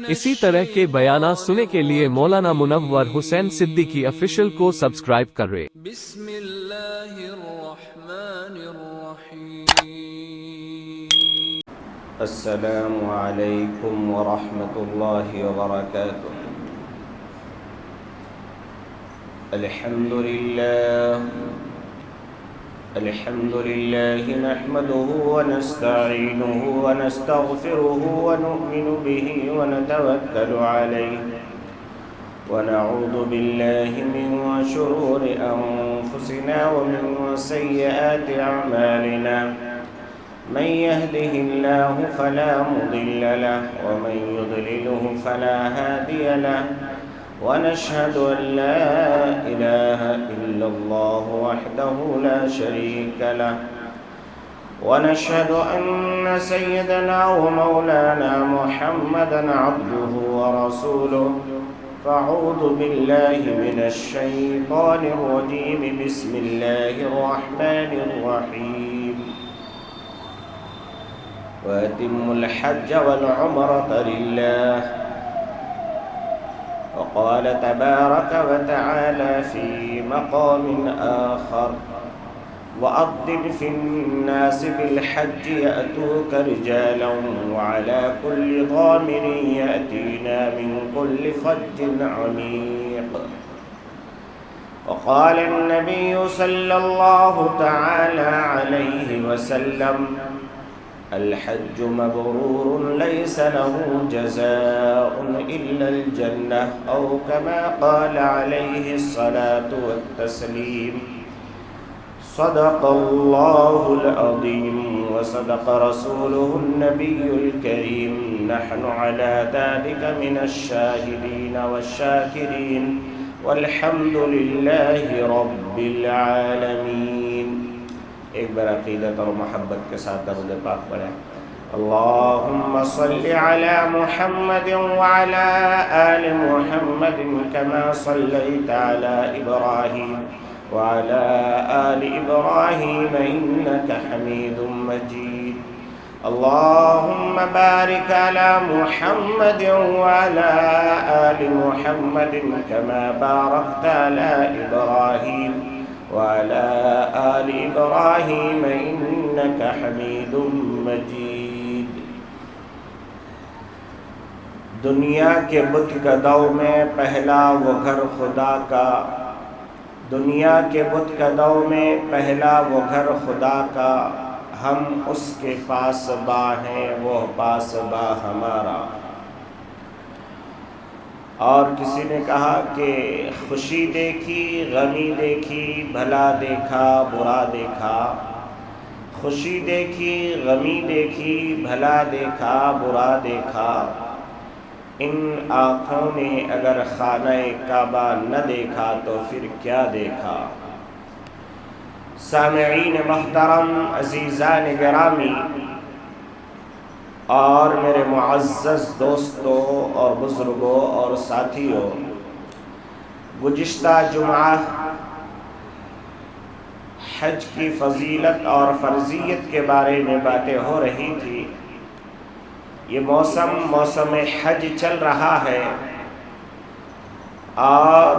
اسی طرح کے بیانات سننے کے لیے مولانا منور حسین صدیقی آفیشل کو سبسکرائب کریں۔ بسم اللہ الرحمن الرحیم۔ السلام علیکم ورحمۃ اللہ وبرکاتہ۔ الحمد للہ نحمده ونستعینه ونستغفره ونؤمن به ونتوکل علیہ ونعوذ باللہ من شرور انفسنا ومن سیئات اعمالنا من يهده الله فلا مضل له ومن يضلله فلا هادي له ونشهد أن لا إله إلا الله وحده لا شريك له ونشهد أن سيدنا ومولانا محمدا عبده ورسوله فأعوذ بالله من الشيطان الرجيم بسم الله الرحمن الرحيم وأتموا الحج والعمرة لله وقال تبارك وتعالى في مقام آخر وأذن في الناس بالحج يأتوك رجالا وعلى كل ضامر يأتينا من كل فج عميق وقال النبي صلى الله تعالى عليه وسلم الحج مبرور ليس له جزاء إلا الجنة أو كما قال عليه الصلاة والتسليم صدق الله العظيم وصدق رسوله النبي الكريم نحن على ذلك من الشاهدين والشاكرين والحمد لله رب العالمين۔ ایک بار عقیدت اور محبت کے ساتھ درود پاک پڑھیں۔ اللہم صلی علی محمد وعلی آل محمد کما صلیت علی ابراہیم وعلی آل ابراہیم انک حمید مجید۔ اللہم بارک علی محمد وعلی آل محمد کما بارکت علی ابراہیم وعلى آل إبراهيم إنك حميد مجيد۔ دنیا کے بت گداؤں میں پہلا وہ گھر خدا کا، دنیا کے بت گداؤں میں پہلا وہ گھر خدا کا، ہم اس کے پاس با ہیں وہ پاس با ہمارا۔ اور کسی نے کہا کہ خوشی دیکھی غمی دیکھی بھلا دیکھا برا دیکھا، خوشی دیکھی غمی دیکھی بھلا دیکھا برا دیکھا، ان آنکھوں نے اگر خانہ کعبہ نہ دیکھا تو پھر کیا دیکھا۔ سامعین محترم، عزیزان گرامی اور میرے معزز دوستوں اور بزرگوں اور ساتھیوں، گزشتہ جمعہ حج کی فضیلت اور فرضیت کے بارے میں باتیں ہو رہی تھی۔ یہ موسم حج چل رہا ہے اور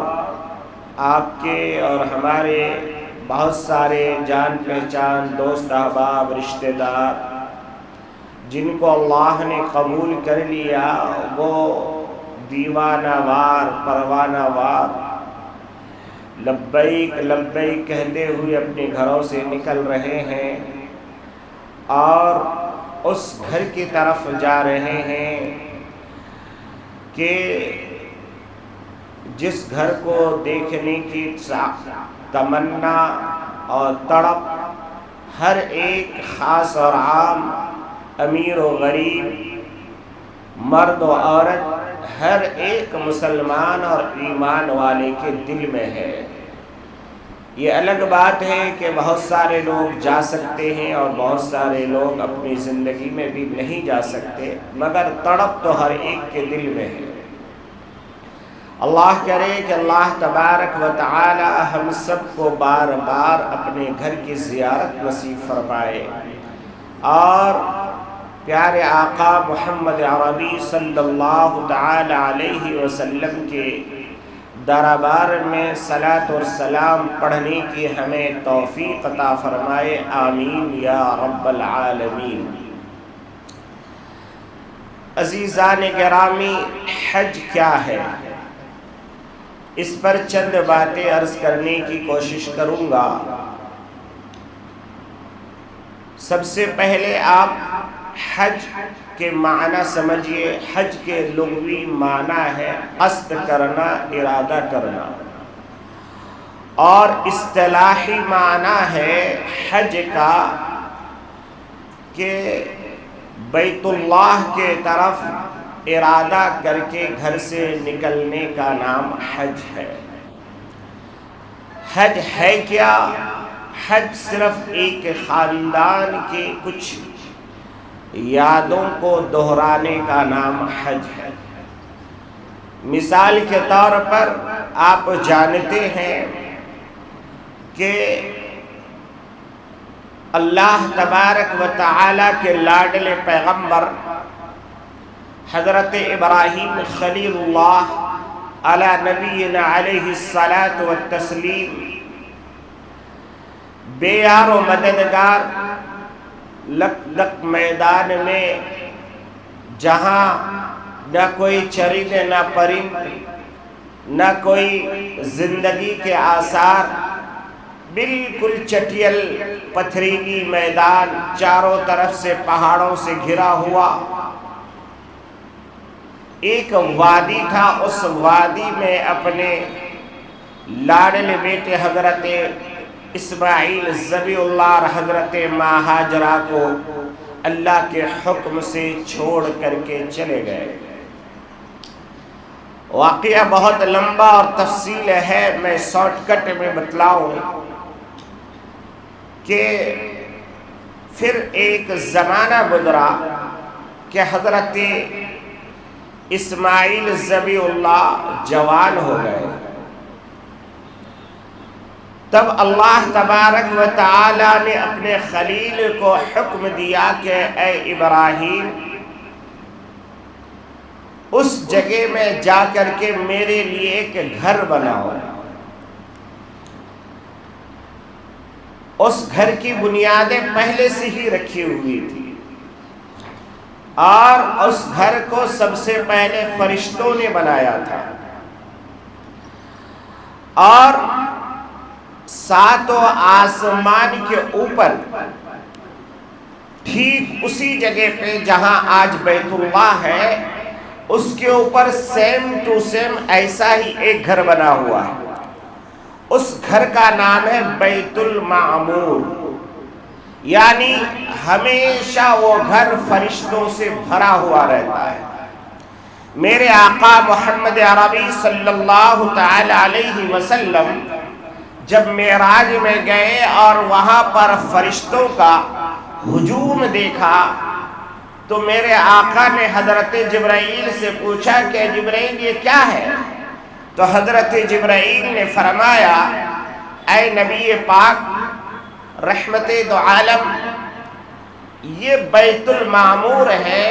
آپ کے اور ہمارے بہت سارے جان پہچان دوست احباب رشتہ دار جن کو اللہ نے قبول کر لیا، وہ دیوانہ وار پروانہ وار لبیک لبیک کہتے ہوئے اپنے گھروں سے نکل رہے ہیں اور اس گھر کی طرف جا رہے ہیں کہ جس گھر کو دیکھنے کی تمنا اور تڑپ ہر ایک خاص اور عام، امیر و غریب، مرد و عورت، ہر ایک مسلمان اور ایمان والے کے دل میں ہے۔ یہ الگ بات ہے کہ بہت سارے لوگ جا سکتے ہیں اور بہت سارے لوگ اپنی زندگی میں بھی نہیں جا سکتے، مگر تڑپ تو ہر ایک کے دل میں ہے۔ اللہ کرے کہ اللہ تبارک و تعالی ہم سب کو بار بار اپنے گھر کی زیارت نصیب فرمائے اور پیارے آقا محمد عربی صلی اللہ تعالی علیہ وسلم کے دربار میں صلاۃ اور سلام پڑھنے کی ہمیں توفیق عطا فرمائے، آمین یا رب العالمین۔ عزیزان گرامی، حج کیا ہے؟ اس پر چند باتیں عرض کرنے کی کوشش کروں گا۔ سب سے پہلے آپ حج کے معنی سمجھیے۔ حج کے لغوی معنی ہے قصد کرنا، ارادہ کرنا، اور اصطلاحی معنی ہے حج کا کہ بیت اللہ کے طرف ارادہ کر کے گھر سے نکلنے کا نام حج ہے۔ حج ہے کیا؟ حج صرف ایک خاندان کے کچھ یادوں کو دہرانے کا نام حج ہے۔ مثال کے طور پر آپ جانتے ہیں کہ اللہ تبارک و تعالی کے لاڈلے پیغمبر حضرت ابراہیم خلیل اللہ علی نبینا علیہ الصلاۃ والتسلیم بے یار و مددگار لک لک میدان میں، جہاں نہ کوئی چرند نہ پرند، نہ کوئی زندگی کے آثار، بالکل چٹیل پتھریلی میدان، چاروں طرف سے پہاڑوں سے گھرا ہوا ایک وادی تھا۔ اس وادی میں اپنے لاڈلے بیٹے حضرت اسماعیل ذبیح اللہ اور حضرت ماں ہاجرہ کو اللہ کے حکم سے چھوڑ کر کے چلے گئے۔ واقعہ بہت لمبا اور تفصیل ہے، میں شارٹ کٹ میں بتلاؤں کہ پھر ایک زمانہ گزرا کہ حضرت اسماعیل ذبیح اللہ جوان ہو گئے۔ تب اللہ تبارک و تعالی نے اپنے خلیل کو حکم دیا کہ اے ابراہیم، اس جگہ میں جا کر کے میرے لیے ایک گھر بناؤ۔ اس گھر کی بنیادیں پہلے سے ہی رکھی ہوئی تھی، اور اس گھر کو سب سے پہلے فرشتوں نے بنایا تھا، اور ساتوں آسمان کے اوپر ٹھیک اسی جگہ پہ جہاں آج بیت اللہ ہے، اس کے اوپر سیم ٹو سیم ایسا ہی ایک گھر بنا ہوا ہے۔ اس گھر کا نام ہے بیت المعمور، یعنی ہمیشہ وہ گھر فرشتوں سے بھرا ہوا رہتا ہے۔ میرے آقا محمد عربی صلی اللہ تعالی علیہ وسلم جب معراج میں گئے اور وہاں پر فرشتوں کا ہجوم دیکھا تو میرے آقا نے حضرت جبرائیل سے پوچھا کہ جبرائیل یہ کیا ہے؟ تو حضرت جبرائیل نے فرمایا، اے نبی پاک رحمت دو عالم، یہ بیت المعمور ہے،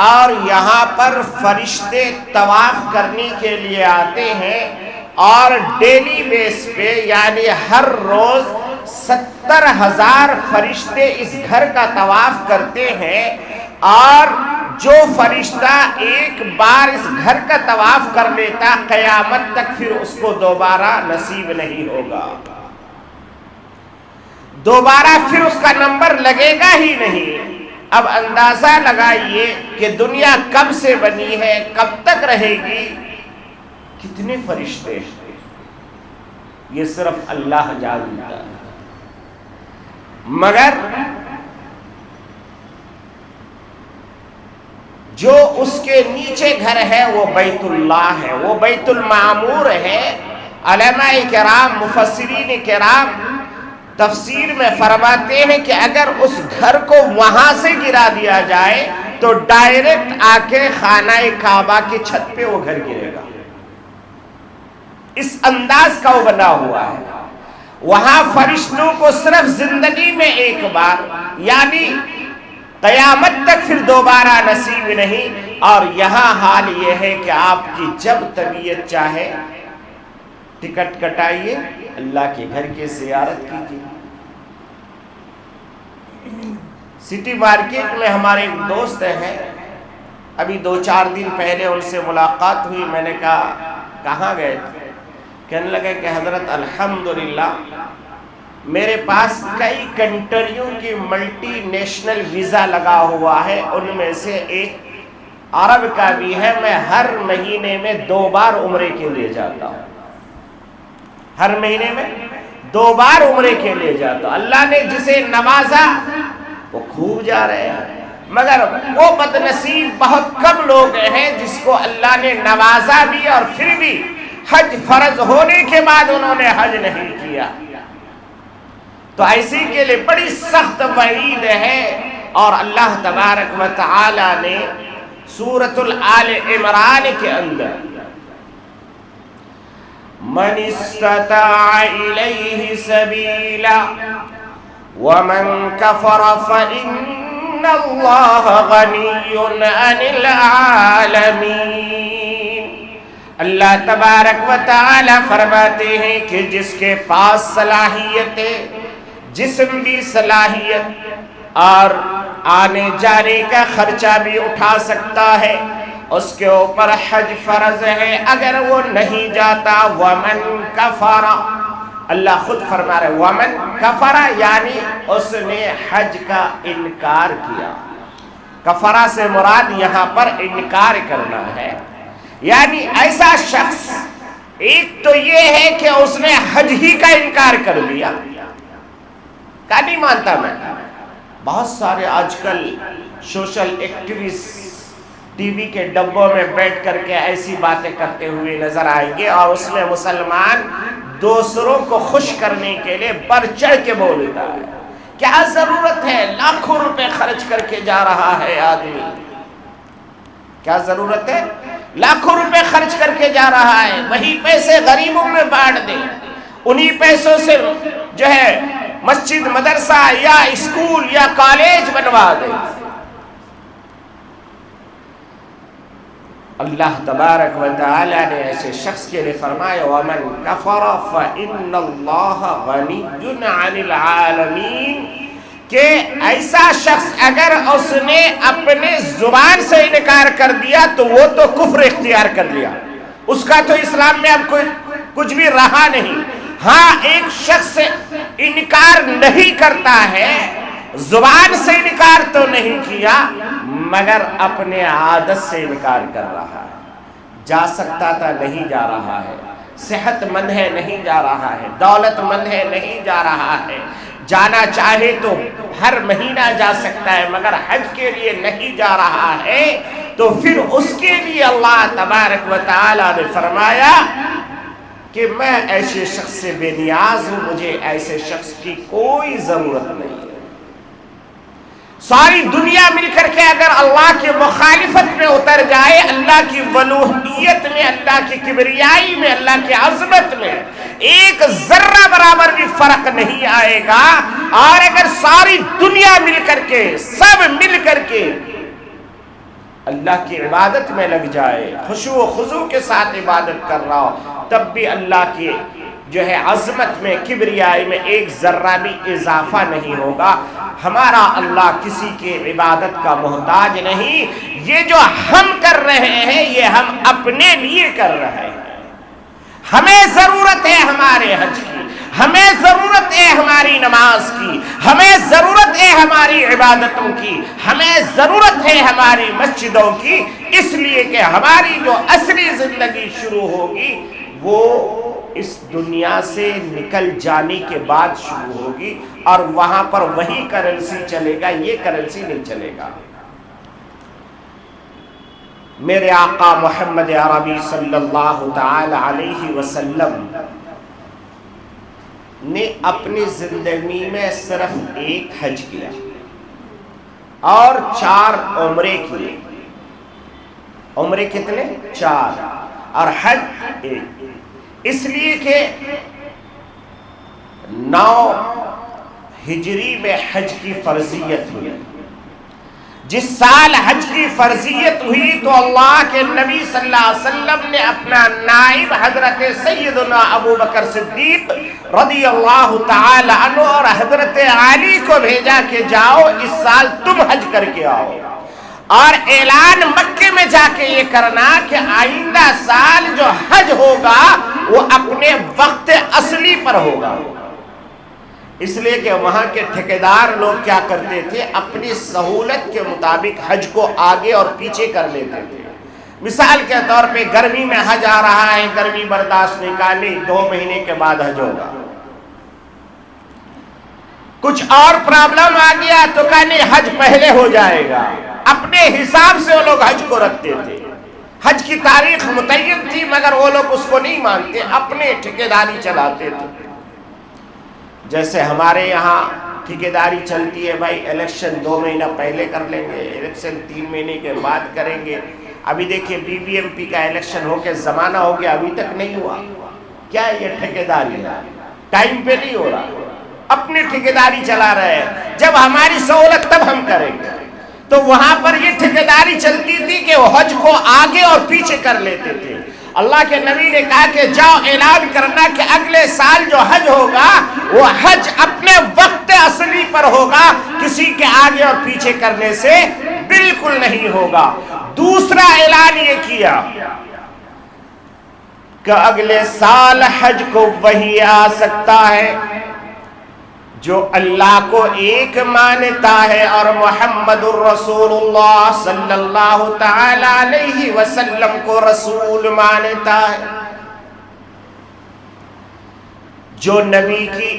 اور یہاں پر فرشتے طواف کرنے کے لیے آتے ہیں، اور ڈیلی بیس پہ یعنی ہر روز 70,000 فرشتے اس گھر کا طواف کرتے ہیں، اور جو فرشتہ ایک بار اس گھر کا طواف کر لیتا قیامت تک پھر اس کو دوبارہ نصیب نہیں ہوگا، دوبارہ پھر اس کا نمبر لگے گا ہی نہیں۔ اب اندازہ لگائیے کہ دنیا کب سے بنی ہے، کب تک رہے گی، کتنے فرشتے ہیں، یہ صرف اللہ جانتا ہے۔ مگر جو اس کے نیچے گھر ہے وہ بیت اللہ ہے، وہ بیت المعمور ہے۔ علماء کرام مفسرین کرام تفسیر میں فرماتے ہیں کہ اگر اس گھر کو وہاں سے گرا دیا جائے تو ڈائریکٹ آ کے خانہ کعبہ کی چھت پہ وہ گھر گرے گا، اس انداز کا وہ بنا ہوا ہے۔ وہاں فرشتوں کو صرف زندگی میں ایک بار یعنی قیامت تک پھر دوبارہ نصیب نہیں۔ اور یہاں حال یہ ہے کہ آپ کی جب طبیعت چاہے ٹکٹ کٹائیے، اللہ کے گھر کی زیارت کیجیے۔ سٹی مارکیٹ میں ہمارے ایک دوست ہیں، ابھی 2-4 دن پہلے ان سے ملاقات ہوئی۔ میں نے کہا کہاں گئے تھے؟ کہنے لگے کہ حضرت الحمدللہ میرے پاس کئی کنٹریوں کی ملٹی نیشنل ویزا لگا ہوا ہے، ان میں سے ایک عرب کا بھی ہے۔ میں ہر مہینے میں 2 بار عمرے کے لیے جاتا ہوں، ہر مہینے میں 2 بار عمرے کے لیے جاتا ہوں۔ اللہ نے جسے نوازا وہ خوب جا رہے ہیں، مگر وہ بد نصیب بہت کم لوگ ہیں جس کو اللہ نے نوازا بھی اور پھر بھی حج فرض ہونے کے بعد انہوں نے حج نہیں کیا۔ تو ایسی کے لیے بڑی سخت وعید ہے۔ اور اللہ تبارک و تعالی نے سورۃ آل عمران کے اندر من استطاع الیہ سبیلا ومن کفر فإن اللہ غنی عن العالمین۔ اللہ تبارک و تعالی فرماتے ہیں کہ جس کے پاس صلاحیتیں، جسم بھی صلاحیت اور آنے جانے کا خرچہ بھی اٹھا سکتا ہے، اس کے اوپر حج فرض ہے۔ اگر وہ نہیں جاتا، ومن کفر، اللہ خود فرما رہے ومن کفر، یعنی اس نے حج کا انکار کیا۔ کفرہ سے مراد یہاں پر انکار کرنا ہے، یعنی ایسا شخص، ایک تو یہ ہے کہ اس نے حج ہی کا انکار کر لیا، کا نہیں مانتا میں۔ بہت سارے آج کل سوشل ایکٹیوسٹ ٹی وی کے ڈبوں میں بیٹھ کر کے ایسی باتیں کرتے ہوئے نظر آئیں گے، اور اس میں مسلمان دوسروں کو خوش کرنے کے لیے بڑھ چڑھ کے بولتا ہے۔ کیا ضرورت ہے؟ لاکھوں روپے خرچ کر کے جا رہا ہے آدمی، کیا ضرورت ہے؟ لاکھوں روپے خرچ کر کے جا رہا ہے، وہی پیسے غریبوں میں بانٹ دے، انہی پیسوں سے جو ہے مسجد، مدرسہ یا اسکول یا کالج بنوا دے۔ اللہ تبارک و تعالی نے ایسے شخص کے لیے فرمایا وَمَنْ كَفَرَ فَإِنَّ اللَّهَ غَنِيٌّ عَنِ الْعَالَمِينَ، کہ ایسا شخص اگر اس نے اپنے زبان سے انکار کر دیا تو وہ تو کفر اختیار کر لیا، اس کا تو اسلام میں اب کوئی کچھ بھی رہا نہیں۔ ہاں، ایک شخص انکار نہیں کرتا ہے، زبان سے انکار تو نہیں کیا مگر اپنے عادت سے انکار کر رہا ہے۔ جا سکتا تھا، نہیں جا رہا ہے، صحت مند ہے، نہیں جا رہا ہے، دولت مند ہے، نہیں جا رہا ہے، جانا چاہے تو ہر مہینہ جا سکتا ہے مگر حج کے لیے نہیں جا رہا ہے، تو پھر اس کے لیے اللہ تبارک و تعالی نے فرمایا کہ میں ایسے شخص سے بے نیاز ہوں، مجھے ایسے شخص کی کوئی ضرورت نہیں ہے۔ ساری دنیا مل کر کے اگر اللہ کی مخالفت میں اتر جائے، اللہ کی ولوہیت میں، اللہ کی کبریائی میں، اللہ کی عظمت میں ایک ذرہ برابر بھی فرق نہیں آئے گا۔ اور اگر ساری دنیا مل کر کے، سب مل کر کے اللہ کی عبادت میں لگ جائے، خشوع و خضوع کے ساتھ عبادت کر رہا ہو، تب بھی اللہ کی جو ہے عظمت میں، کبریائی میں ایک ذرہ بھی اضافہ نہیں ہوگا۔ ہمارا اللہ کسی کی عبادت کا محتاج نہیں۔ یہ جو ہم کر رہے ہیں یہ ہم اپنے لیے کر رہے ہیں۔ ہمیں ضرورت ہے ہمارے حج کی، ہمیں ضرورت ہے ہماری نماز کی، ہمیں ضرورت ہے ہماری عبادتوں کی، ہمیں ضرورت ہے ہماری مسجدوں کی، اس لیے کہ ہماری جو اصلی زندگی شروع ہوگی وہ اس دنیا سے نکل جانے کے بعد شروع ہوگی، اور وہاں پر وہی کرنسی چلے گا، یہ کرنسی نہیں چلے گا۔ میرے آقا محمد عربی صلی اللہ تعالی علیہ وسلم نے اپنی زندگی میں صرف ایک حج کیا اور 4 عمرے کیے۔ عمرے کتنے؟ 4، اور حج 1، اس لیے کہ 9 ہجری میں حج کی فرضیت ہوئی۔ جس سال حج کی فرضیت ہوئی تو اللہ کے نبی صلی اللہ علیہ وسلم نے اپنا نائب حضرت سیدنا ابو بکر صدیق رضی اللہ تعالی عنہ اور حضرت علی کو بھیجا کہ جاؤ اس سال تم حج کر کے آؤ، اور اعلان مکے میں جا کے یہ کرنا کہ آئندہ سال جو حج ہوگا وہ اپنے وقت اصلی پر ہوگا۔ اس لیے کہ وہاں کے ٹھیکیدار لوگ کیا کرتے تھے، اپنی سہولت کے مطابق حج کو آگے اور پیچھے کر لیتے تھے۔ مثال کے طور پہ گرمی میں حج آ رہا ہے، گرمی برداشت نہیں کرنی، 2 مہینے کے بعد حج ہوگا۔ کچھ اور پرابلم آ گیا تو کہنے حج پہلے ہو جائے گا۔ اپنے حساب سے وہ لوگ حج کو رکھتے تھے، حج کی تاریخ متعین تھی مگر وہ لوگ اس کو نہیں مانتے، اپنے ٹھیکیداری چلاتے تھے۔ جیسے ہمارے یہاں ٹھیکیداری چلتی ہے، بھائی الیکشن 2 مہینہ پہلے کر لیں گے، الیکشن 3 مہینے کے بعد کریں گے۔ ابھی دیکھیں BBMP کا الیکشن ہو کے زمانہ ہو گیا، ابھی تک نہیں ہوا۔ کیا یہ ٹھیکیداری ہے؟ ٹائم پہ نہیں ہو رہا، اپنی ٹھیکیداری چلا رہے ہیں، جب ہماری سہولت تب ہم کریں گے۔ تو وہاں پر یہ ٹھیکیداری چلتی تھی کہ وہ حج کو آگے اور پیچھے کر لیتے تھے۔ اللہ کے نبی نے کہا کہ جاؤ اعلان کرنا کہ اگلے سال جو حج ہوگا وہ حج اپنے وقت اصلی پر ہوگا، کسی کے آگے اور پیچھے کرنے سے بالکل نہیں ہوگا۔ دوسرا اعلان یہ کیا کہ اگلے سال حج کو وہی آ سکتا ہے جو اللہ کو ایک مانتا ہے اور محمد الرسول اللہ صلی اللہ تعالی علیہ وسلم کو رسول مانتا ہے۔ جو نبی کی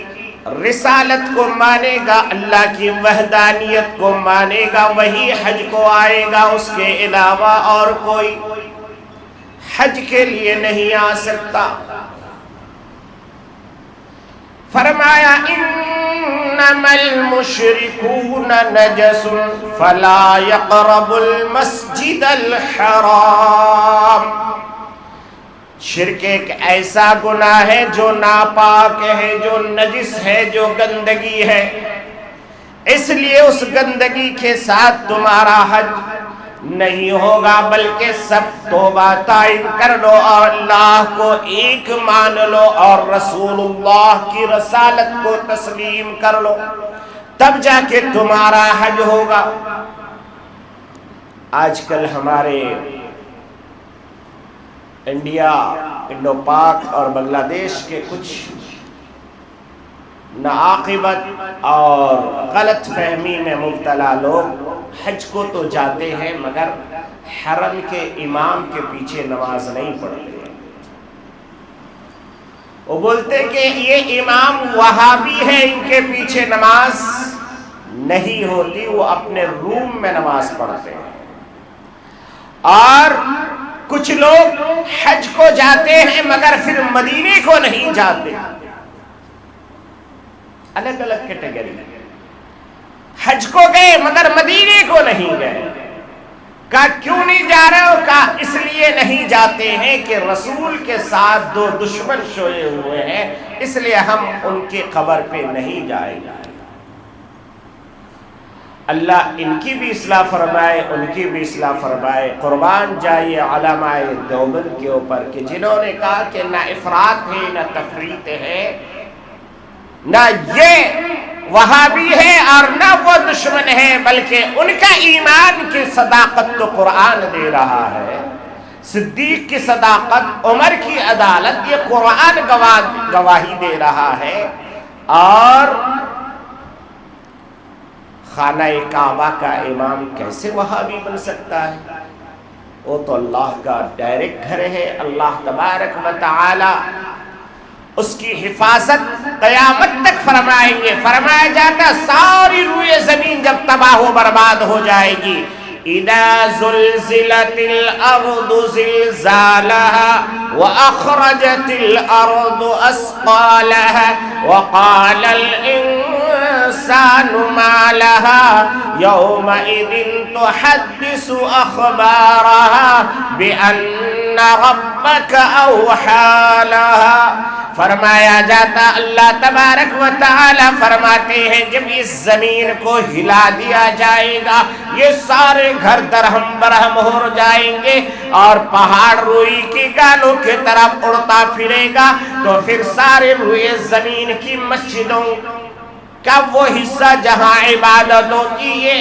رسالت کو مانے گا، اللہ کی وحدانیت کو مانے گا، وہی حج کو آئے گا، اس کے علاوہ اور کوئی حج کے لیے نہیں آ سکتا۔ فرمایا انما المشرکون نجس فلا يقربوا المسجد الحرام۔ شرک ایک ایسا گناہ ہے جو ناپاک ہے، جو نجس ہے، جو گندگی ہے، اس لیے اس گندگی کے ساتھ تمہارا حج نہیں ہوگا، بلکہ سب توبہ طائب کر لو اور اللہ کو ایک مان لو اور رسول اللہ کی رسالت کو تسلیم کر لو، تب جا کے تمہارا حج ہوگا۔ آج کل ہمارے انڈیا، انڈو پاک اور بنگلہ دیش کے کچھ ناعاقبت اور غلط فہمی میں مبتلا لوگ حج کو تو جاتے ہیں مگر حرم کے امام کے پیچھے نماز نہیں پڑھتے۔ وہ بولتے کہ یہ امام وہابی ہے، ان کے پیچھے نماز نہیں ہوتی، وہ اپنے روم میں نماز پڑھتے ہیں۔ اور کچھ لوگ حج کو جاتے ہیں مگر پھر مدینے کو نہیں جاتے۔ الگ الگ کیٹیگری، حج کو گئے مگر مدینے کو نہیں گئے۔ کہا کیوں نہیں جا رہے ہو؟ کہا اس لیے نہیں جاتے ہیں کہ رسول کے ساتھ 2 دشمن سوئے ہوئے ہیں، اس لیے ہم ان کی قبر پہ نہیں جائیں گے۔ اللہ ان کی بھی اصلاح فرمائے، ان کی بھی اصلاح فرمائے۔ قربان جائیے علماء دیوبند کے اوپر کہ جنہوں نے کہا کہ نہ افراط ہے نہ تفریط ہے، نہ یہ وہابی ہے اور نہ وہ دشمن ہے، بلکہ ان کا ایمان کی صداقت تو قرآن دے رہا ہے، صدیق کی صداقت، عمر کی عدالت، یہ قرآن گواہی دے رہا ہے۔ اور خانہ کعبہ کا امام کیسے وہابی بن سکتا ہے؟ وہ تو اللہ کا ڈائریکٹ گھر ہے۔ اللہ تبارک و تعالی اس کی حفاظت قیامت تک فرمائیں گے۔ فرمایا جاتا ساری روئے زمین جب تباہ و برباد ہو جائے گی، اذا زلزلت الارض زلزالها واخرجت الارض اثقالها وقال الانسان ما لها يومئذ تحدث اخبارها بان رب ربك أوحى لها. فرمایا جاتا اللہ تبارک و تعالی فرماتے ہیں جب اس زمین کو ہلا دیا جائے گا یہ سارے گھر درہم برہم ہو جائیں گے اور پہاڑ روئی کی گالوں کی طرف اڑتا پھرے گا تو پھر سارے روئے زمین کی مسجدوں کا وہ حصہ جہاں عبادت ہوتی ہے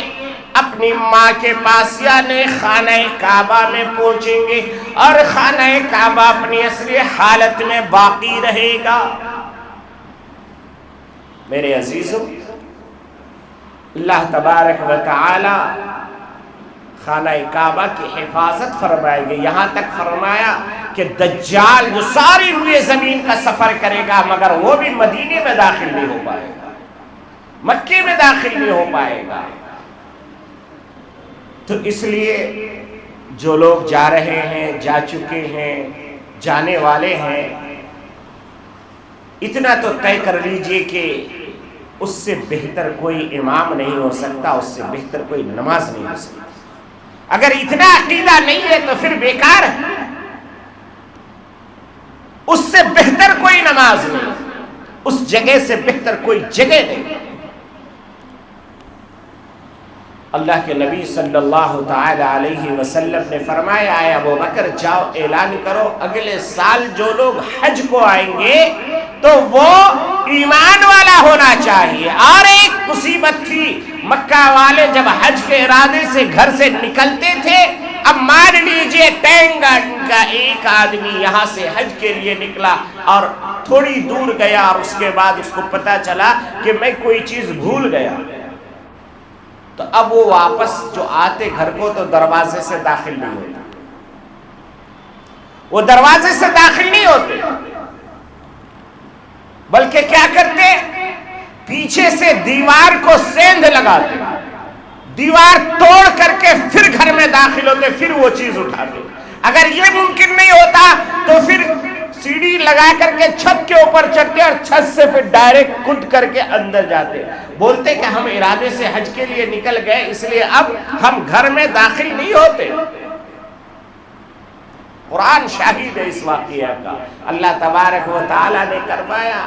اپنی ماں کے پاس یعنی خانہ کعبہ میں پہنچیں گے اور خانہ کعبہ اپنی اصلی حالت میں باقی رہے گا. میرے عزیزو اللہ تبارک و تعالی خانہ کعبہ کی حفاظت فرمائے گے. یہاں تک فرمایا کہ دجال جو ساری روئے زمین کا سفر کرے گا مگر وہ بھی مدینے میں داخل نہیں ہو پائے گا, مکے میں داخل نہیں ہو پائے گا. تو اس لیے جو لوگ جا رہے ہیں, جا چکے ہیں, جانے والے ہیں, اتنا تو طے کر لیجئے کہ اس سے بہتر کوئی امام نہیں ہو سکتا, اس سے بہتر کوئی نماز نہیں ہو سکتا. اگر اتنا عقیدہ نہیں ہے تو پھر بیکار ہے. اس سے بہتر کوئی نماز نہیں, اس جگہ سے بہتر کوئی جگہ نہیں. اللہ کے نبی صلی اللہ تعالی علیہ وسلم نے فرمایا اے ابو بکر جاؤ اعلان کرو اگلے سال جو لوگ حج کو آئیں گے تو وہ ایمان والا ہونا چاہیے. اور ایک مصیبت تھی, مکہ والے جب حج کے ارادے سے گھر سے نکلتے تھے, اب مان لیجئے ٹینگن کا ایک آدمی یہاں سے حج کے لیے نکلا اور تھوڑی دور گیا اور اس کے بعد اس کو پتا چلا کہ میں کوئی چیز بھول گیا, تو اب وہ واپس جو آتے گھر کو تو دروازے سے داخل نہیں ہوتے, وہ دروازے سے داخل نہیں ہوتے بلکہ کیا کرتے, پیچھے سے دیوار کو سیندھ لگاتے, دیوار توڑ کر کے پھر گھر میں داخل ہوتے, پھر وہ چیز اٹھاتے. اگر یہ ممکن نہیں ہوتا تو پھر سیڑھی لگا کر کے چھت کے اوپر چڑھتے اور چھت سے پھر ڈائریکٹ کود کر کے اندر جاتے. بولتے کہ ہم ارادے سے حج کے لیے نکل گئے اس لیے اب ہم گھر میں داخل نہیں ہوتے. قرآن شاہد ہے اس واقعہ کا. اللہ تبارک و تعالی نے کروایا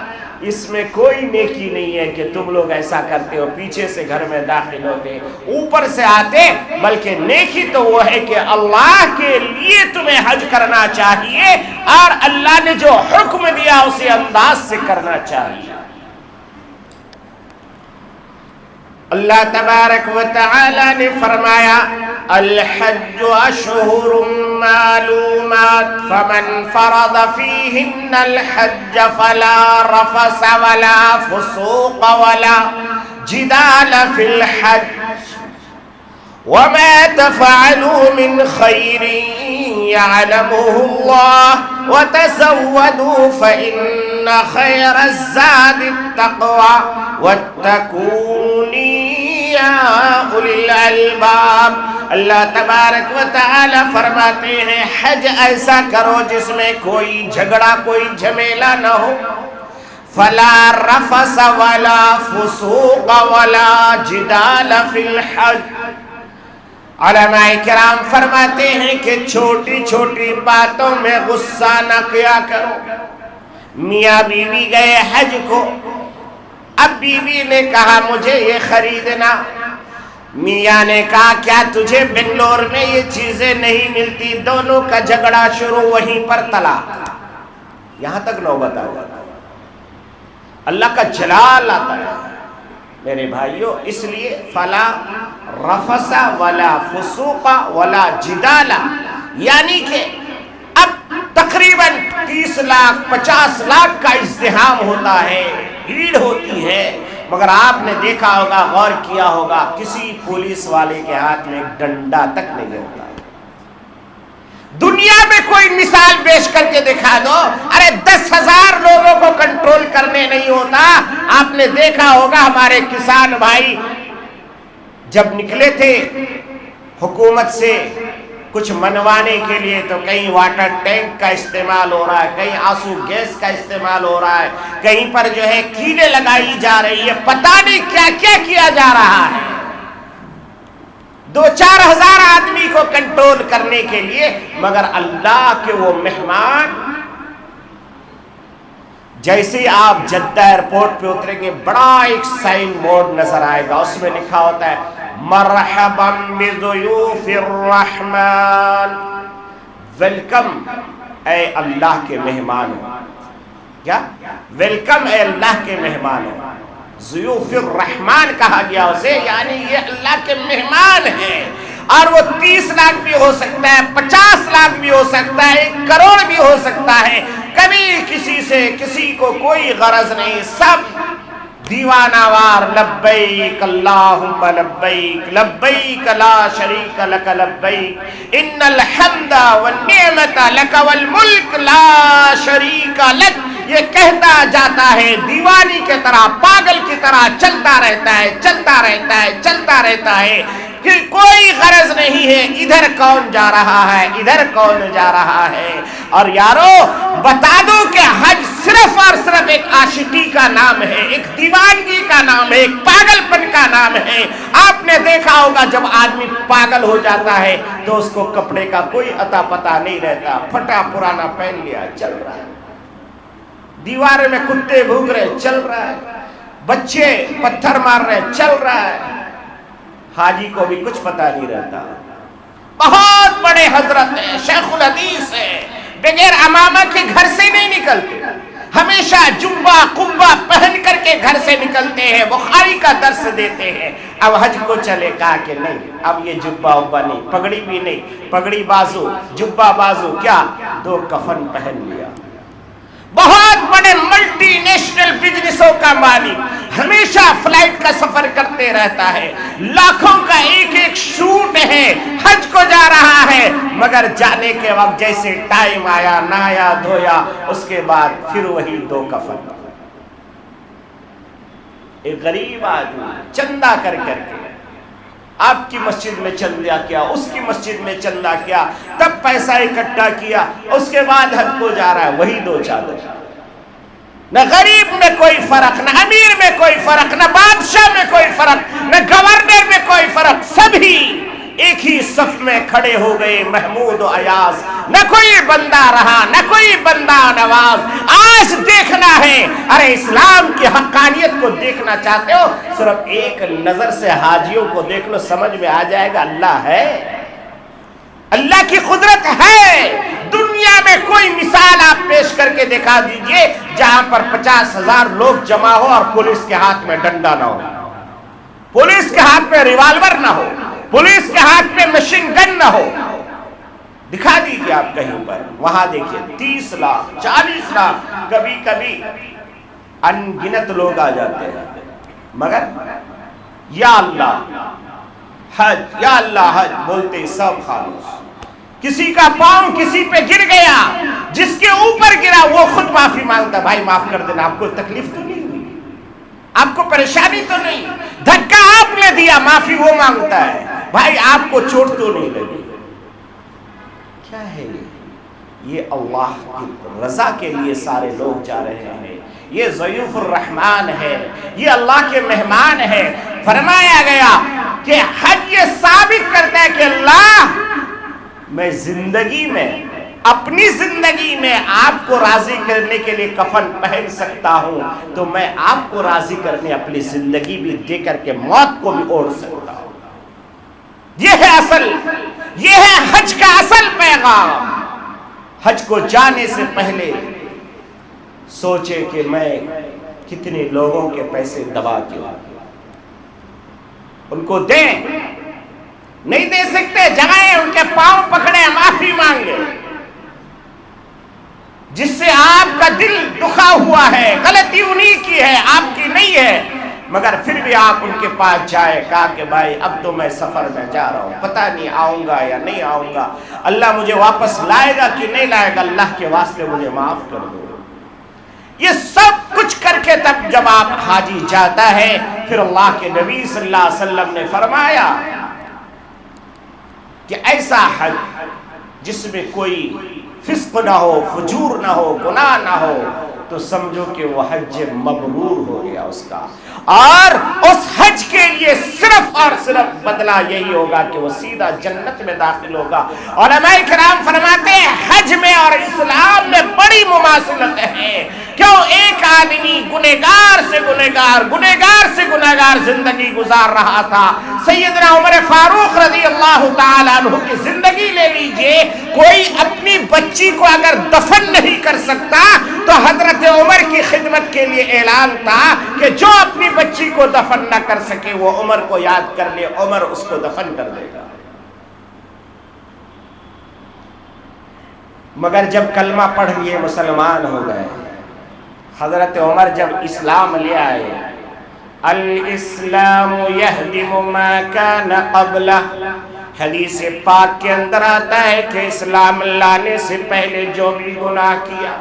اس میں کوئی نیکی نہیں ہے کہ تم لوگ ایسا کرتے ہو, پیچھے سے گھر میں داخل ہوتے, اوپر سے آتے, بلکہ نیکی تو وہ ہے کہ اللہ کے لیے تمہیں حج کرنا چاہیے اور اللہ نے جو حکم دیا اسے انداز سے کرنا چاہیے. اللہ تبارک و تعالی نے فرمایا الحج اشہر معلومات فمن فرض فیہن الحج فلا رفث ولا فسوق ولا جدال فی الحج وما تفعلوا من خیر يعلمه الله وتزودوا فإن خير الزاد التقوى واتقون يا أولي الألباب. اللہ تبارک و تعالی فرماتے ہیں حج ایسا کرو جس میں کوئی جھگڑا کوئی جھمیلا نہ ہو, فلا رفث ولا فسوق ولا جدال فی الحج. علماء کرام فرماتے ہیں کہ چھوٹی چھوٹی باتوں میں غصہ نہ کیا کرو. میاں بیوی گئے حج کو, اب بیوی نے کہا مجھے یہ خریدنا, میاں نے کہا کیا تجھے بنگلور میں یہ چیزیں نہیں ملتی, دونوں کا جھگڑا شروع, وہیں پر طلاق. یہاں تک نوبت آ جاتا ہے. اللہ کا جلال آتا ہے میرے بھائیوں. اس لیے فلا رفث ولا فسوق ولا جدال, یعنی کہ اب تقریباً 30 لاکھ 50 لاکھ کا ازدحام ہوتا ہے, بھیڑ ہوتی ہے, مگر آپ نے دیکھا ہوگا, غور کیا ہوگا, کسی پولیس والے کے ہاتھ میں ایک ڈنڈا تک نہیں ہوتا. دنیا میں کوئی مثال پیش کر کے دکھا دو, ارے 10,000 لوگوں کو کنٹرول کرنے نہیں ہوتا. آپ نے دیکھا ہوگا ہمارے کسان بھائی جب نکلے تھے حکومت سے کچھ منوانے کے لیے تو کہیں واٹر ٹینک کا استعمال ہو رہا ہے, کہیں آنسو گیس کا استعمال ہو رہا ہے, کہیں پر جو ہے کیلیں لگائی جا رہی ہے, پتہ نہیں کیا کیا کیا جا رہا ہے. 2-4 ہزار آدمی کو کنٹرول کرنے کے لیے، مگر اللہ کے وہ مہمان، جیسے ہی آپ جدہ ایئرپورٹ پہ اتریں گے بڑا ایک سائن بورڈ نظر آئے گا، اس میں لکھا ہوتا ہے مرحبا بضیوف الرحمن، ویلکم اے اللہ کے مہمانوں، کیا ویلکم اے اللہ کے مہمانوں، ضیوف الرحمن کہا گیا اسے، یعنی یہ اللہ کے مہمان ہیں، اور وہ 30 لاکھ بھی ہو سکتا ہے، 50 لاکھ بھی ہو سکتا ہے، 1 کروڑ بھی ہو سکتا ہے، کبھی کسی سے کسی کو کوئی غرض نہیں، سب دیوانہ وار لبیک اللہم لبیک لبیک لا شریک لک لبیک ان الحمد والنعمت لک والملک لا شریک لک، یہ کہتا جاتا ہے دیوانی کی طرح، پاگل کی طرح چلتا رہتا ہے، چلتا رہتا ہے، چلتا رہتا ہے، کہ کوئی غرض نہیں ہے ادھر کون جا رہا ہے، ادھر کون جا رہا ہے۔ اور یارو بتا دو کہ حج صرف اور صرف ایک عاشقی کا نام ہے، ایک دیوانگی کا نام ہے، ایک پاگل پن کا نام ہے۔ آپ نے دیکھا ہوگا جب آدمی پاگل ہو جاتا ہے تو اس کو کپڑے کا کوئی عطا پتہ نہیں رہتا، پھٹا پرانا پہن لیا چل رہا ہے، دیوارے میں کتے بھوک رہے چل رہا ہے، بچے پتھر مار رہے چل رہا ہے، حاجی کو بھی کچھ پتہ نہیں رہتا۔ بہت بڑے حضرت ہیں، شیخ الحدیث ہیں، بغیر امامہ کے گھر سے نہیں نکلتے، ہمیشہ جبہ قبہ پہن کر کے گھر سے نکلتے ہیں، بخاری کا درس دیتے ہیں۔ اب حج کو چلے، کہا کہ نہیں اب یہ جبہ ابا نہیں، پگڑی بھی نہیں، پگڑی بازو جبہ بازو، کیا 2 کفن پہن لیا۔ بہت بڑے ملٹی نیشنل بزنسوں کا مالک، ہمیشہ فلائٹ کا سفر کرتے رہتا ہے، لاکھوں کا ایک ایک شوٹ ہے، حج کو جا رہا ہے، مگر جانے کے وقت جیسے ٹائم آیا نہایا دھویا، اس کے بعد پھر وہی 2 کفن۔ ایک غریب آدمی چندہ کر کر کے آپ کی مسجد میں چندہ کیا، اس کی مسجد میں چندہ کیا، تب پیسہ اکٹھا کیا، اس کے بعد حج کو جا رہا ہے، وہی 2 چادر۔ نہ غریب میں کوئی فرق، نہ امیر میں کوئی فرق، نہ بادشاہ میں کوئی فرق، نہ گورنر میں کوئی فرق، سبھی ایک ہی صف میں کھڑے ہو گئے، محمود و ایاز، نہ کوئی بندہ رہا نہ کوئی بندہ نواز۔ آج دیکھنا ہے، ارے اسلام کی حقانیت کو دیکھنا چاہتے ہو، صرف ایک نظر سے حاجیوں کو دیکھ لو، سمجھ میں آ جائے گا اللہ ہے، اللہ کی قدرت ہے۔ دنیا میں کوئی مثال آپ پیش کر کے دکھا دیجئے جہاں پر 50,000 لوگ جمع ہو اور پولیس کے ہاتھ میں ڈنڈا نہ ہو، پولیس کے ہاتھ میں ریوالور نہ ہو، پولیس کے ہاتھ میں مشین گن نہ ہو، دکھا دیجئے آپ کہیں پر۔ وہاں دیکھیے 30 لاکھ 40 لاکھ کبھی کبھی ان گنت لوگ آ جاتے ہیں، مگر یا اللہ حج، یا اللہ حج بولتے سب خالص۔ کسی کا پاؤں کسی پہ گر گیا، جس کے اوپر گرا وہ خود معافی مانگتا، بھائی معاف کر دینا، آپ کو تکلیف تو نہیں ہوئی، آپ کو پریشانی تو نہیں، دھکا آپ نے دیا، معافی وہ مانگتا ہے، بھائی آپ کو چوٹ تو نہیں لگی۔ کیا ہے یہ اللہ کی رضا کے لیے سارے لوگ جا رہے ہیں، یہ ضیوف الرحمن ہے، یہ اللہ کے مہمان ہے۔ فرمایا گیا کہ حج یہ ثابت کرتا ہے کہ اللہ، میں زندگی میں، اپنی زندگی میں آپ کو راضی کرنے کے لیے کفن پہن سکتا ہوں، تو میں آپ کو راضی کرنے اپنی زندگی بھی دے کر کے موت کو بھی اوڑھ سکتا ہوں۔ یہ ہے اصل، یہ ہے حج کا اصل پیغام۔ حج کو جانے سے پہلے سوچے کہ میں کتنے لوگوں کے پیسے دبا کے ان کو دیں، نہیں دے سکتے جگہیں ان کے پاؤں پکڑے، معافی مانگے، جس سے آپ کا دل دکھا ہوا ہے، غلطی انہی کی ہے، آپ کی نہیں ہے، مگر پھر بھی آپ ان کے پاس جائے، کہا کہ بھائی اب تو میں سفر میں جا رہا ہوں، پتہ نہیں آؤں گا یا نہیں آؤں گا، اللہ مجھے واپس لائے گا کہ نہیں لائے گا، اللہ کے واسطے مجھے معاف کر دو۔ یہ سب کچھ کر کے تب جب آپ حاجی جاتا ہے، پھر اللہ کے نبی صلی اللہ علیہ وسلم نے فرمایا کہ ایسا حج جس میں کوئی فسق نہ ہو، فجور نہ ہو، گناہ نہ ہو، تو سمجھو کہ وہ حج مبرور ہو گیا اس کا، اور اس حج کے لیے صرف اور صرف بدلہ یہی ہوگا کہ وہ سیدھا جنت میں داخل ہوگا۔ علماء کرام فرماتے ہیں حج میں اور اسلام میں بڑی مماثلت ہے۔ کیوں؟ ایک آدمی گنہگار سے گنہگار زندگی گزار رہا تھا۔ سیدنا عمر فاروق رضی اللہ تعالیٰ عنہ کی زندگی لے لیجئے، کوئی اپنی بچی کو اگر دفن نہیں کر سکتا تو حضرت عمر کی خدمت کے لیے اعلان تھا کہ جو اپنی بچی کو دفن نہ کر سکے وہ عمر کو یاد کر لے، عمر اس کو دفن کر دے گا۔ مگر جب کلمہ پڑھ لیے مسلمان ہو گئے، حضرت عمر جب اسلام لے آئے، الاسلام یہدم ما کان قبلہ، حدیث پاک کے اندر آتا ہے کہ اسلام لانے سے پہلے جو بھی گناہ کیا،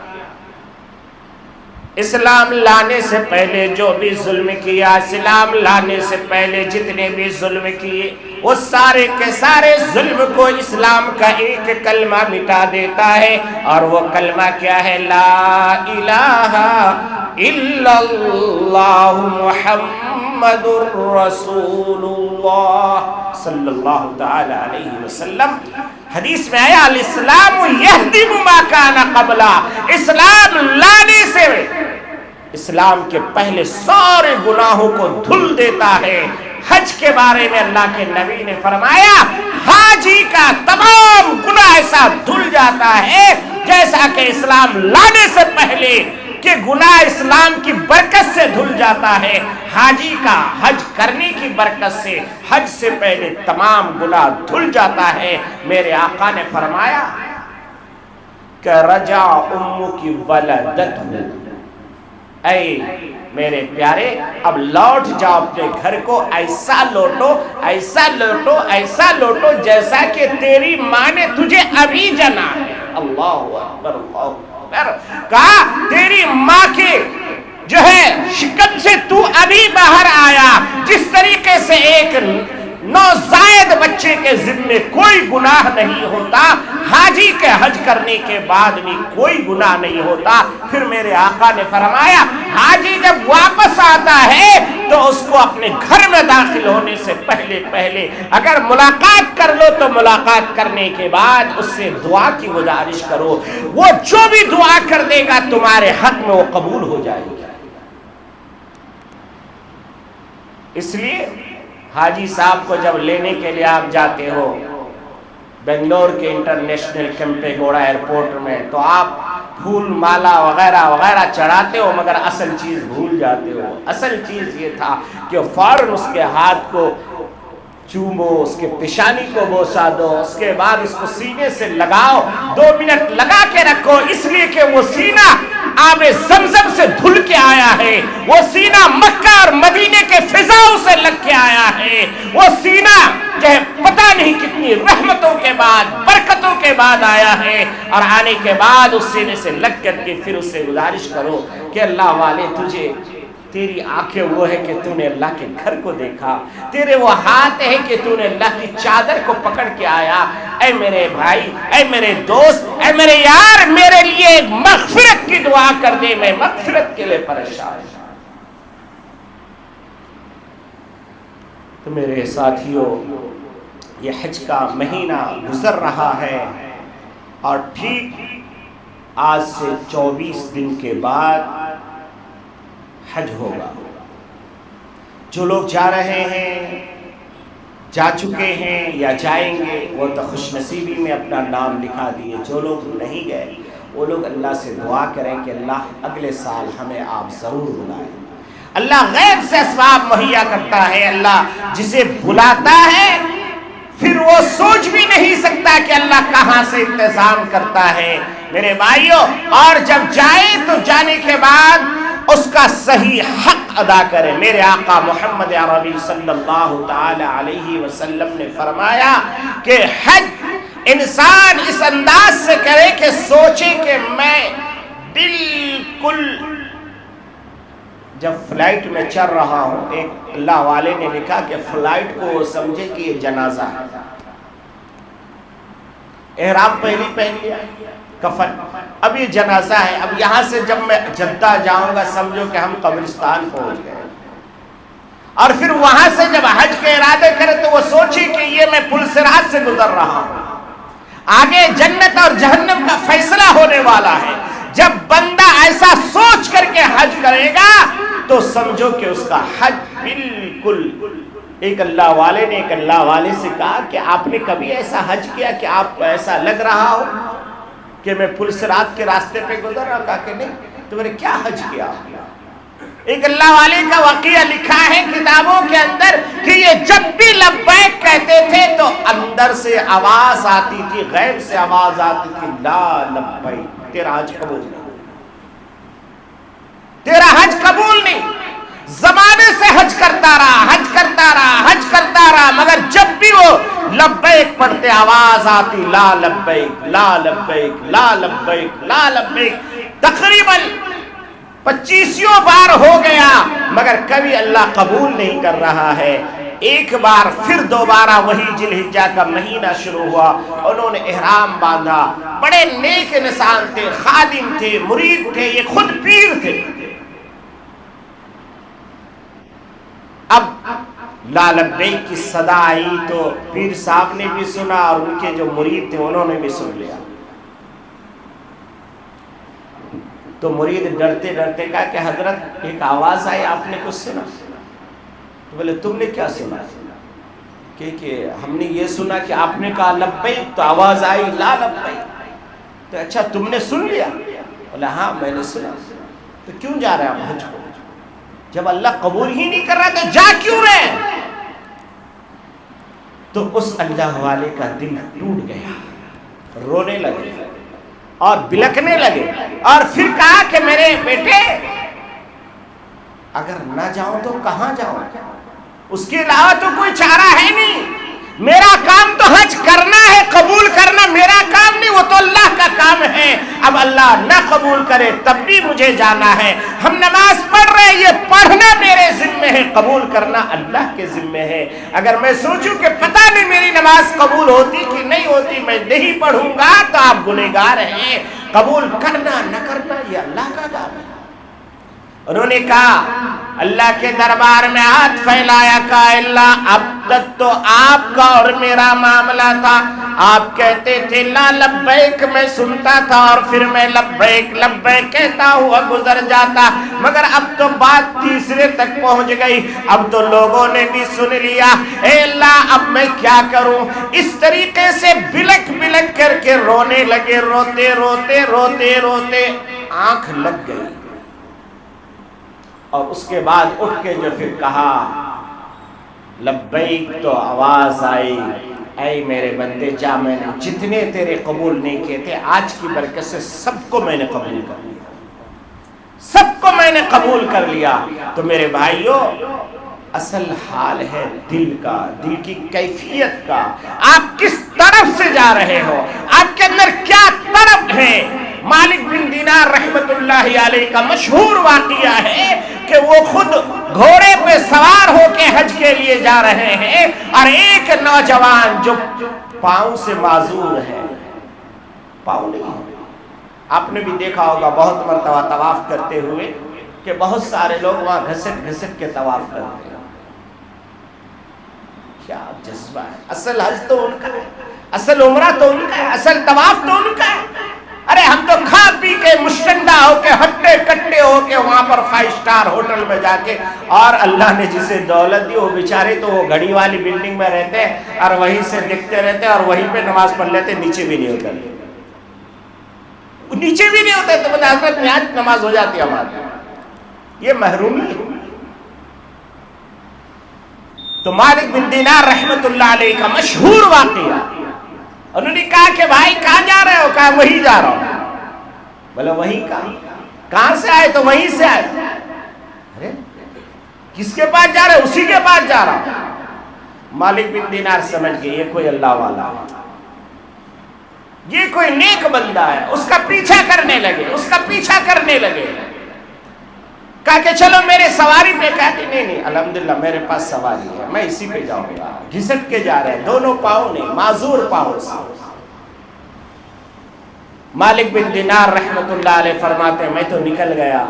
اسلام لانے سے پہلے جو بھی ظلم کیا، اسلام لانے سے پہلے جتنے بھی ظلم کیے، وہ سارے کے سارے ظلم کو اسلام کا ایک کلمہ مٹا دیتا ہے، اور وہ کلمہ کیا ہے؟ لا الہ الا اللہ محمد رسول اللہ صلی اللہ تعالی علیہ وسلم۔ حدیث میں آیا الاسلام یہدم ما کان قبلہ، اسلام لانے سے اسلام کے پہلے سارے گناہوں کو دھل دیتا ہے۔ حج کے بارے میں اللہ کے نبی نے فرمایا حاجی کا تمام گناہ ایسا دھل جاتا ہے جیسا کہ اسلام لانے سے پہلے کہ گناہ اسلام کی برکت سے دھل جاتا ہے، حاجی کا حج کرنے کی برکت سے حج سے پہلے تمام گناہ دھل جاتا ہے۔ میرے آقا نے فرمایا کہ رجع امک ولدتہ، اے میرے پیارے اب لوٹ جاؤ اپنے گھر کو، ایسا لوٹو جیسا کہ تیری ماں نے تجھے ابھی جنا ہے۔ اللہ اکبر اللہ اکبر، کہا تیری ماں کے جو ہے شکم سے تو ابھی باہر آیا، جس طریقے سے ایک نوزائیدہ بچے کے ذمے کوئی گناہ نہیں ہوتا، حاجی کے حج کرنے کے بعد بھی کوئی گناہ نہیں ہوتا۔ پھر میرے آقا نے فرمایا حاجی جب واپس آتا ہے تو اس کو اپنے گھر میں داخل ہونے سے پہلے اگر ملاقات کر لو تو ملاقات کرنے کے بعد اس سے دعا کی گزارش کرو، وہ جو بھی دعا کر دے گا تمہارے حق میں وہ قبول ہو جائے گی۔ اس لیے حاجی صاحب کو جب لینے کے لیے آپ جاتے ہو بنگلور کے انٹرنیشنل کیمپے گوڑا ایئرپورٹ میں، تو آپ پھول مالا وغیرہ چڑھاتے ہو مگر اصل چیز بھول جاتے ہو۔ اصل چیز یہ تھا کہ فوراً اس کے ہاتھ کو چومو، اس کے پیشانی کو بوسا دو، اس کے بعد اس کو سینے سے لگاؤ، 2 منٹ لگا کے رکھو، اس لیے کہ وہ سینہ آب زمزم سے دھل کے آیا ہے، وہ سینہ مکہ اور مدینے کے فضاؤں سے لگ کے آیا ہے، وہ سینہ جو ہے پتہ نہیں کتنی رحمتوں کے بعد برکتوں کے بعد آیا ہے، اور آنے کے بعد اس سینے سے لگ کر کے پھر اس سے گزارش کرو کہ اللہ والے تجھے، تیری آنکھیں وہ ہے کہ تو نے اللہ کے گھر کو دیکھا، تیرے وہ ہاتھ ہے کہ تو نے اللہ کی چادر کو پکڑ کے آیا، اے میرے بھائی، اے میرے دوست، اے میرے یار، میرے لیے ایک مغفرت کی دعا کر دے، میں مغفرت کے لیے پریشان ہوں۔ تو میرے ساتھیوں، یہ حج کا مہینہ گزر رہا ہے، اور ٹھیک آج سے 24 دن کے بعد حج ہوگا۔ جو لوگ جا رہے ہیں، جا چکے ہیں یا جائیں گے، وہ تو خوش نصیبی میں اپنا نام لکھا دیے۔ جو لوگ نہیں گئے وہ لوگ اللہ سے دعا کریں کہ اللہ اگلے سال ہمیں آپ ضرور بلائیں۔ اللہ غیب سے اسباب مہیا کرتا ہے، اللہ جسے بلاتا ہے پھر وہ سوچ بھی نہیں سکتا کہ اللہ کہاں سے انتظام کرتا ہے۔ میرے بھائیوں، اور جب جائے تو جانے کے بعد اس کا صحیح حق ادا کرے۔ میرے آقا محمد عربی صلی اللہ تعالی علیہ وسلم نے فرمایا کہ حج انسان اس انداز سے کرے کہ سوچے کہ میں بالکل، جب فلائٹ میں چڑھ رہا ہوں، ایک اللہ والے نے لکھا کہ فلائٹ کو وہ سمجھے کہ یہ جنازہ ہے، احرام پہلی پہن لیا، کفن، اب یہ جنازہ ہے، اب یہاں سے جب میں جدہ جاؤں گا سمجھو کہ ہم قبرستان پہنچ گئے، اور پھر وہاں سے جب حج کے ارادے کرے تو وہ سوچے کہ یہ میں پل صراط سے گزر رہا ہوں، آگے جنت اور جہنم کا فیصلہ ہونے والا ہے۔ جب بندہ ایسا سوچ کر کے حج کرے گا تو سمجھو کہ اس کا حج بالکل۔ ایک اللہ والے نے ایک اللہ والے سے کہا کہ آپ نے کبھی ایسا حج کیا کہ آپ کو ایسا لگ رہا ہو کہ میں پل صراط کے راستے پہ گزر رہا ہوں؟ کہا کہ نہیں، تو میں نے کیا حج کیا؟ ایک اللہ والے کا واقعہ لکھا ہے کتابوں کے اندر کہ یہ جب بھی لبیک کہتے تھے تو اندر سے آواز آتی تھی، غیب سے آواز آتی تھی، لا لبیک، تیرا حج قبول نہیں، تیرا حج قبول نہیں۔ زمانے سے حج کرتا رہا، حج کرتا رہا، حج کرتا رہا، مگر جب بھی وہ لبیک پڑھتے آواز آتی لا لبیک لا لبیک لا لبیک لا لبیک۔ تقریباً 25 بار ہو گیا مگر کبھی اللہ قبول نہیں کر رہا ہے۔ ایک بار پھر دوبارہ وہی ذی الحجہ کا مہینہ شروع ہوا، انہوں نے احرام باندھا، بڑے نیک انسان تھے، خادم تھے، مرید تھے، یہ خود پیر تھے۔ اب لا لبیک کی صدا آئی تو پیر صاحب نے بھی سنا اور ان کے جو مرید تھے انہوں نے بھی سن لیا۔ تو مرید ڈرتے ڈرتے کہا کہ حضرت ایک آواز آئی، آپ نے کچھ سنا؟ تو بولے تم نے کیا سنا؟ کہ ہم نے یہ سنا کہ آپ نے کہا لبیک تو آواز آئی لا لبیک۔ تو اچھا تم نے سن لیا؟ بولا ہاں میں نے سنا۔ تو کیوں جا رہے آپ حج کو؟ جب اللہ قبول ہی نہیں کر رہا تو جا کیوں رہے؟ تو اس اللہ والے کا دل ٹوٹ گیا، رونے لگے اور بلکنے لگے، اور پھر کہا کہ میرے بیٹے اگر نہ جاؤں تو کہاں جاؤں؟ اس کے علاوہ تو کوئی چارہ ہے نہیں، میرا کام تو حج کرنا ہے، قبول کرنا میرا کام نہیں، وہ تو اللہ کا کام ہے۔ اب اللہ نہ قبول کرے تب بھی مجھے جانا ہے۔ ہم نماز پڑھ رہے ہیں، یہ پڑھنا میرے ذمہ ہے، قبول کرنا اللہ کے ذمہ ہے۔ اگر میں سوچوں کہ پتہ نہیں میری نماز قبول ہوتی کہ نہیں ہوتی، میں نہیں پڑھوں گا تو آپ گنہگار ہیں۔ قبول کرنا نہ کرنا یہ اللہ کا کام ہے۔ انہوں نے کہا اللہ کے دربار میں ہاتھ پھیلایا، کہا اللہ اب تک تو آپ کا اور میرا معاملہ تھا، آپ کہتے تھے لا لبیک، میں سنتا تھا اور پھر میں لبیک لبیک کہتا ہوا گزر جاتا، مگر اب تو بات تیسرے تک پہنچ گئی، اب تو لوگوں نے بھی سن لیا، اے اللہ اب میں کیا کروں؟ اس طریقے سے بلک بلک کر کے رونے لگے، روتے روتے روتے روتے آنکھ لگ گئی، اور اس کے بعد اٹھ کے جو پھر کہا لبیک تو آواز آئی، اے میرے بندے جا، میں نے جتنے تیرے قبول نہیں کیے تھے آج کی برکت سے سب کو میں نے قبول کر لیا، سب کو میں نے قبول کر لیا۔ تو میرے بھائیوں اصل حال ہے دل کا، دل کی کیفیت کا، آپ کس طرف سے جا رہے ہو، آپ کے اندر کیا طرف ہے۔ مالک بن دینار رحمت اللہ علیہ کا مشہور واقعہ ہے کہ وہ خود گھوڑے پہ سوار ہو کے حج کے لیے جا رہے ہیں، اور ایک نوجوان جو پاؤں سے معذور ہے، پاؤں نہیں ہے، آپ نے بھی دیکھا ہوگا بہت مرتبہ طواف کرتے ہوئے کہ بہت سارے لوگ وہاں گھسٹ گھسٹ کے طواف کرتے ہیں، کیا جذبہ ہے۔ اصل حج تو ان کا ہے، اصل عمرہ تو ان کا ہے، اصل طواف تو ان کا ہے۔ ارے ہم تو کھا پی کے مشتندہ ہو کے ہٹے کٹے ہو کے وہاں پر 5 اسٹار ہوٹل میں جا کے، اور اللہ نے جسے دولت دی وہ بیچارے تو وہ گھڑی والی بلڈنگ میں رہتے اور وہیں سے دیکھتے رہتے اور وہیں پہ نماز پڑھ لیتے، نیچے بھی نہیں ہوتے، نیچے بھی نہیں ہوتے، تو بتا حضرت میں آج نماز ہو جاتی ہے ہماری، یہ محرومی ہے۔ تو مالک بن دینار رحمت اللہ علیہ کا مشہور واقعہ، انہوں نے کہا کہ بھائی کہاں جا رہے ہو؟ کہا وہیں جا رہا ہوں۔ بولا وہیں کہاں سے آئے؟ تو وہیں سے آئے۔ ارے کس کے پاس جا رہے؟ اسی کے پاس جا رہا ہوں۔ مالک بن دینار سمجھ گئے یہ کوئی اللہ والا ہے، یہ کوئی نیک بندہ ہے، اس کا پیچھا کرنے لگے، اس کا پیچھا کرنے لگے۔ کہا کہ چلو میرے سواری پہ، کہتے نہیں الحمدللہ میرے پاس سواری ہے، میں اسی پہ جاؤں گا۔ گھسٹ کے جا رہے ہیں، دونوں پاؤں نہیں، معذور پاؤں سے۔ مالک بن دینار رحمت اللہ علیہ فرماتے میں تو نکل گیا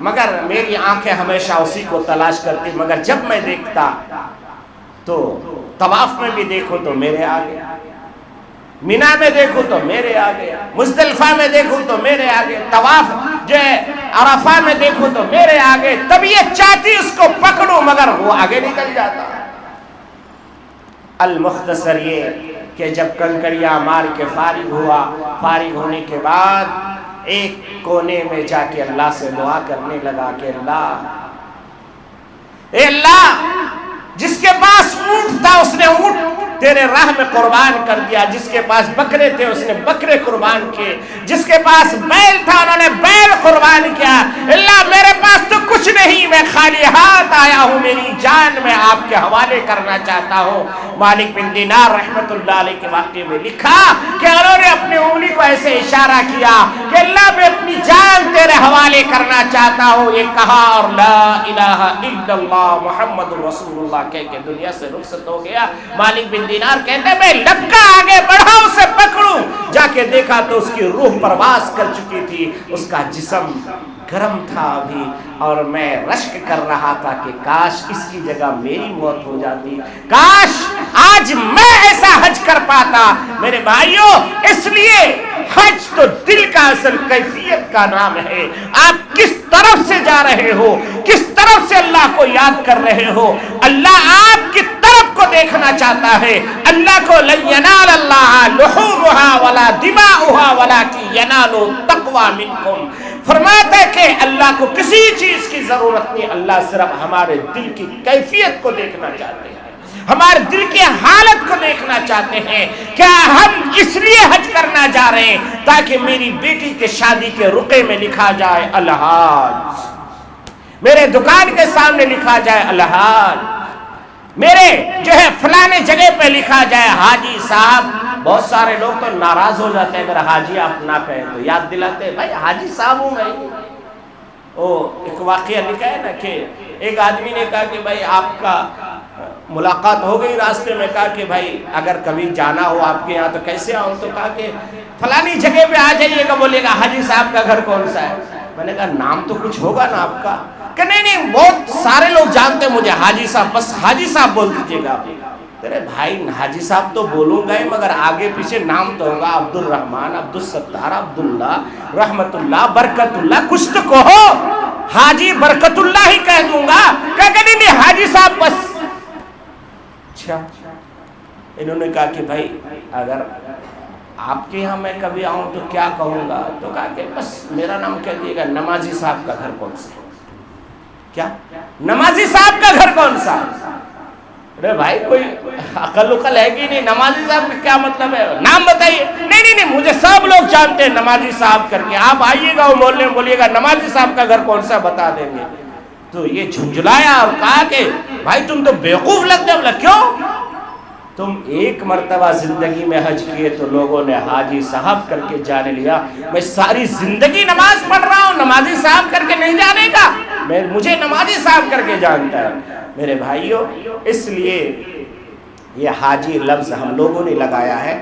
مگر میری آنکھیں ہمیشہ اسی کو تلاش کرتی، مگر جب میں دیکھتا تو طواف میں بھی دیکھو تو میرے آگے، مینا میں دیکھو تو میرے آگے، مزدلفہ میں دیکھو تو میرے آگے، طواف جو ہے عرفہ میں دیکھو تو میرے آگے، طبیعت چاہتی اس کو پکڑوں مگر وہ آگے نکل جاتا۔ المختصر یہ کہ جب کنکریاں مار کے فارغ ہوا، فارغ ہونے کے بعد ایک کونے میں جا کے اللہ سے دعا کرنے لگا کہ اے اللہ جس کے پاس اونٹ تھا اس نے اونٹ تیرے راہ میں قربان کر دیا، جس کے پاس بکرے تھے اس نے بکرے قربان کیے، جس کے پاس بیل تھا انہوں نے بیل قربان کیا، اللہ میرے پاس تو کچھ نہیں، میں خالی ہاتھ آیا ہوں، میری جان میں آپ کے حوالے کرنا چاہتا ہوں۔ مالک بن دینار رحمت اللہ علیہ کے واقعے میں لکھا کہ انہوں نے اپنی انگلی کو ایسے اشارہ کیا کہ اللہ میں اپنی جان تیرے حوالے کرنا چاہتا ہوں، یہ کہا اور لا الہ الا اللہ محمد رسول اللہ کہہ کے دنیا سے رخصت ہو گیا۔ مالک بن دینار کہتے ہیں میں لپکا آگے بڑھا اسے پکڑوں، جا کے دیکھا تو اس کی روح پرواز کر چکی تھی، اس کا جسم گرم تھا ابھی، اور میں رشک کر رہا تھا کہ کاش اس کی جگہ میری موت ہو جاتی، کاش آج میں ایسا حج کر پاتا۔ میرے بھائیوں اس لیے حج تو دل کا اصل کیفیت کا نام ہے، آپ کس طرف سے جا رہے ہو، کس طرف سے اللہ کو یاد کر رہے ہو، اللہ آپ کی طرف کو دیکھنا چاہتا ہے۔ اللہ کو لن ینال اللہ لحومها ولا دماؤها ولکن ینال التقوی منکم، فرماتا ہے کہ اللہ کو کسی چیز کی ضرورت نہیں، اللہ صرف ہمارے دل کی کیفیت کو دیکھنا چاہتے ہیں، ہمارے دل کی حالت کو دیکھنا چاہتے ہیں۔ کیا ہم اس لیے حج کرنا جا رہے ہیں تاکہ میری بیٹی کے شادی کے رقعے میں لکھا جائے الحاج، میرے دکان کے سامنے لکھا جائے الحاج، میرے جو ہے فلانے جگہ پہ لکھا جائے حاجی صاحب۔ بہت سارے لوگ تو ناراض ہو جاتے ہیں اگر حاجی آپ نہ کہیں تو، یاد دلاتے ہیں بھائی حاجی صاحب ہوں میں۔ ایک واقعہ لکھا ہے نا کہ ایک آدمی نے کہا کہ بھائی آپ کا ملاقات ہو گئی راستے میں، کہا کہ بھائی اگر کبھی جانا ہو آپ کے یہاں تو کیسے آؤں، تو کہا کہ فلانی جگہ پہ آ جائیے گا، بولے گا حاجی صاحب کا گھر کون سا ہے؟ میں نے کہا نام تو کچھ ہوگا نا آپ کا؟ کہ نہیں بہت سارے لوگ جانتے ہیں مجھے حاجی صاحب، بس حاجی صاحب بول دیجیے گا۔ تیرے بھائی حاجی صاحب تو بولوں گا ہی مگر آگے پیچھے نام تو ہوگا، عبد الرحمن، عبد الستار، عبداللہ، رحمت اللہ، برکت اللہ، کچھ تو کہو۔ حاجی برکت اللہ ہی کہہ دوں گا، کہ نہیں حاجی صاحب بس۔ اچھا انہوں نے کہا کہ بھائی اگر آپ کے یہاں میں کبھی آؤں تو کیا کہوں گا؟ تو کہا کہ بس میرا نام کہہ دیے گا نمازی صاحب کا گھر کون سا؟ کیا نمازی صاحب کا گھر کون سا؟ ارے بھائی کوئی عقل اقل ہے کہ نہیں، نمازی صاحب کا کیا مطلب ہے؟ نام بتائیے۔ نہیں مجھے سب لوگ جانتے ہیں نمازی صاحب کر کے، آپ آئیے گا وہ بولنے میں بولیے گا نمازی صاحب کا گھر کون سا بتا دیں گے۔ تو یہ جھنجھلایا اور کہا کہ بھائی تم تو بیوقوف لگتے ہو۔ کیوں؟ تم ایک مرتبہ زندگی میں حج کیے تو لوگوں نے حاجی صاحب کر کے جانے لیا، میں ساری زندگی نماز پڑھ رہا ہوں نمازی صاحب کر کے نہیں جانے کا، مجھے نمازی صاحب کر کے جانتا ہے۔ میرے بھائیوں اس لیے یہ حاجی لفظ ہم لوگوں نے لگایا ہے،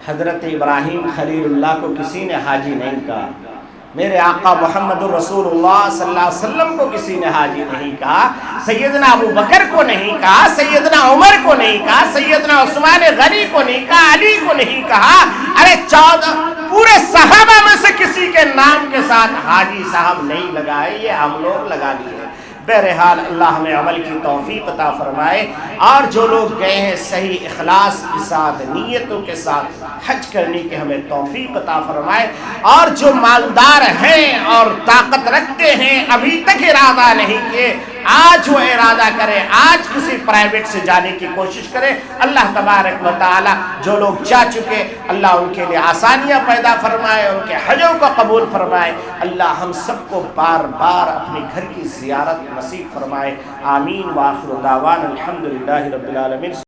حضرت ابراہیم خلیل اللہ کو کسی نے حاجی نہیں کہا، میرے آقا محمد رسول اللہ صلی اللہ علیہ وسلم کو کسی نے حاجی نہیں کہا، سیدنا ابو بکر کو نہیں کہا، سیدنا عمر کو نہیں کہا، سیدنا عثمان غنی کو نہیں کہا، علی کو نہیں کہا، ارے 14 پورے صحابہ میں سے کسی کے نام کے ساتھ حاجی صاحب نہیں لگائے، یہ ہم لوگ لگا لیے۔ بہرحال اللہ ہمیں عمل کی توفیق عطا فرمائے، اور جو لوگ گئے ہیں صحیح اخلاص کے ساتھ نیتوں کے ساتھ حج کرنے کی ہمیں توفیق عطا فرمائے، اور جو مالدار ہیں اور طاقت رکھتے ہیں ابھی تک ارادہ نہیں کیے، آج وہ ارادہ کریں، آج کسی پرائیویٹ سے جانے کی کوشش کریں۔ اللہ تبارک و تعالی جو لوگ جا چکے اللہ ان کے لیے آسانیاں پیدا فرمائے، ان کے حجوں کو قبول فرمائے، اللہ ہم سب کو بار بار اپنے گھر کی زیارت نصیب فرمائے۔ آمین۔ وآخر دعوانا الحمدللہ رب العالمین۔